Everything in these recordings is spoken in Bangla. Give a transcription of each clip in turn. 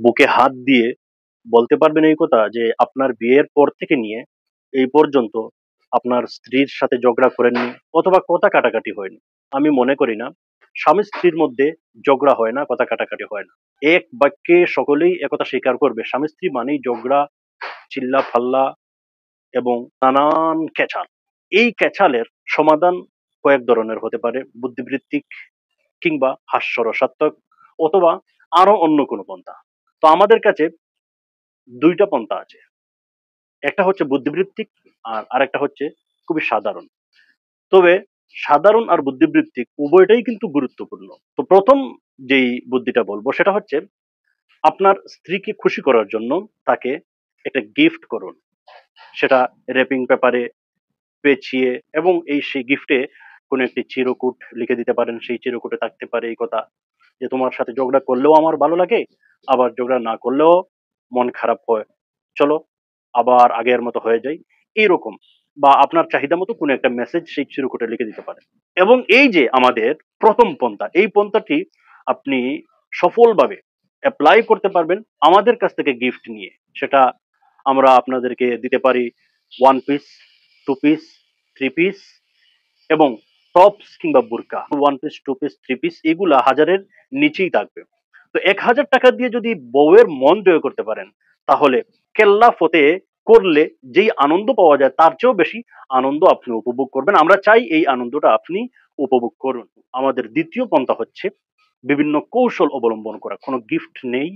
বুকে হাত দিয়ে বলতে পারবেন এই কথা যে আপনার বিয়ের পর থেকে নিয়ে এই পর্যন্ত আপনার স্ত্রীর সাথে ঝগড়া করেননি অথবা কথা কাটাকাটি হয়নি? আমি মনে করি না। স্বামী স্ত্রীর মধ্যে ঝগড়া হয় না, কথা কাটাকাটি হয় না। এক বাক্যে সকলেই একথা স্বীকার করবে, স্বামী স্ত্রী মানেই ঝগড়া, চিল্লা ফাল্লা এবং নানান ক্যাচাল। এই ক্যাচালের সমাধান কয়েক ধরনের হতে পারে, বুদ্ধিবৃত্তিক কিংবা হাস্যরসাত্মক অথবা আরো অন্য কোনো পন্থা। তো আমাদের কাছে দুইটা পন্থা আছে, একটা হচ্ছে বুদ্ধিবৃত্তিক আর আরেকটা হচ্ছে খুবই সাধারণ। তবে সাধারণ আর বুদ্ধিবৃত্তিক উভয়টাই কিন্তু গুরুত্বপূর্ণ। তো প্রথম যেই বুদ্ধিটা বলবো সেটা হচ্ছে আপনার স্ত্রীকে খুশি করার জন্য তাকে একটা গিফট করুন। সেটা র্যাপিং পেপারে পেঁচিয়ে এবং সেই গিফটে কোনো একটি চিরকুট লিখে দিতে পারেন। সেই চিরকুটে থাকতে পারে এই কথা যে তোমার সাথে ঝগড়া করলেও আমার ভালো লাগে, আবার ঝগড়া না করলেও মন খারাপ হয়, চলো আবার আগের মতো হয়ে যাই, এইরকম। বা আপনার চাহিদা মতো কোনো একটা মেসেজ সেই চিরকুটে লিখে দিতে পারেন। এবং এই যে আমাদের প্রথম পন্থা, এই পন্থাটি আপনি সফলভাবে অ্যাপ্লাই করতে পারবেন আমাদের কাছ থেকে গিফট নিয়ে। সেটা আমরা আপনাদেরকে দিতে পারি one piece, two piece, three piece এবং টপস কিংবা বুরকা। One piece, two piece, three piece এগুলা হাজারের নিচেই থাকবে। তো ১,০০০ টাকা দিয়ে যদি বউয়ের মন জয় করতে পারেন তাহলে কেল্লা ফতে করলে যেই আনন্দ পাওয়া যায় তার চেয়েও বেশি আনন্দ আপনি উপভোগ করবেন। আমরা চাই এই আনন্দটা আপনি উপভোগ করুন। আমাদের দ্বিতীয় পন্থা হচ্ছে বিভিন্ন কৌশল অবলম্বন করা। কোনো গিফট নেই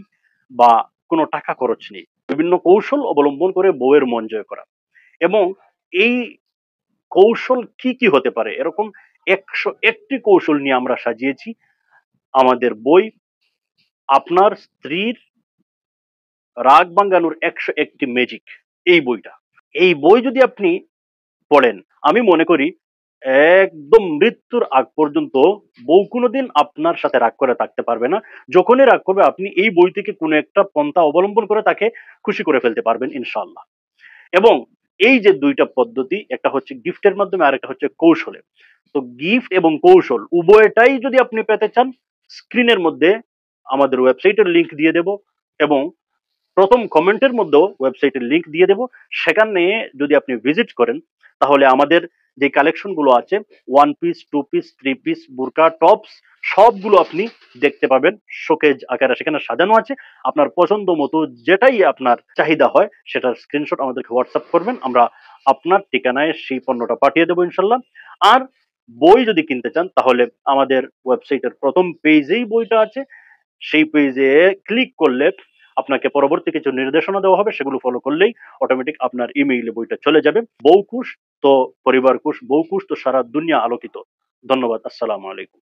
বা কোনো টাকা খরচ নেই, বিভিন্ন কৌশল অবলম্বন করে বউয়ের মন জয় করা। এবং এই কৌশল কি কি হতে পারে, এরকম ১০১টি কৌশল নিয়ে আমরা সাজিয়েছি আমাদের বই আপনার স্ত্রীর রাগ ভাঙানোর ১০১টি ম্যাজিক। এই বইটা, এই বই যদি আপনি পড়েন আমি মনে করি একদম মৃত্যুর আগ পর্যন্ত বউ কোনোদিন আপনার সাথে রাগ করে থাকতে পারবে না। যখনই রাগ করবে আপনি এই বই থেকে কোনো একটা পন্থা অবলম্বন করে তাকে খুশি করে ফেলতে পারবেন ইনশাআল্লাহ। এবং এই যে দুইটা পদ্ধতি, একটা হচ্ছে গিফটের মাধ্যমে আর একটা হচ্ছে কৌশলে। তো গিফট এবং কৌশল উভয়টাই যদি আপনি পেতে চান স্ক্রিনের মধ্যে আমাদের ওয়েবসাইটের লিংক দিয়ে দেব এবং প্রথম কমেন্টের মধ্যেও ওয়েবসাইটের লিংক দিয়ে দেব। সেখানে যদি আপনি ভিজিট করেন তাহলে আমাদের যে কালেকশন গুলো আছে one piece, two piece, three piece, বুরকা, টপস সবগুলো আপনি দেখতে পাবেন শোকেজ আকারে সেখানে সাজানো আছে। আপনার পছন্দ মতো যেটাই আপনার চাহিদা হয় সেটার স্ক্রিনশট আমাদেরকে হোয়াটসঅ্যাপ করবেন, আমরা আপনার ঠিকানায় সেই পণ্যটা পাঠিয়ে দেবো ইনশাল্লাহ। আর বই যদি কিনতে চান তাহলে আমাদের ওয়েবসাইটের প্রথম পেজেই বইটা আছে, সেই পেজে ক্লিক করলে আপনাকে পরবর্তী কিছু নির্দেশনা দেওয়া হবে, সেগুলো ফলো করলেই অটোমেটিক আপনার ইমেইলে বইটা চলে যাবে। বউ খুশ তো পরিবার খুশ, বউ খুশ তো সারা দুনিয়া আলোকিত। ধন্যবাদ, আসসালামু আলাইকুম।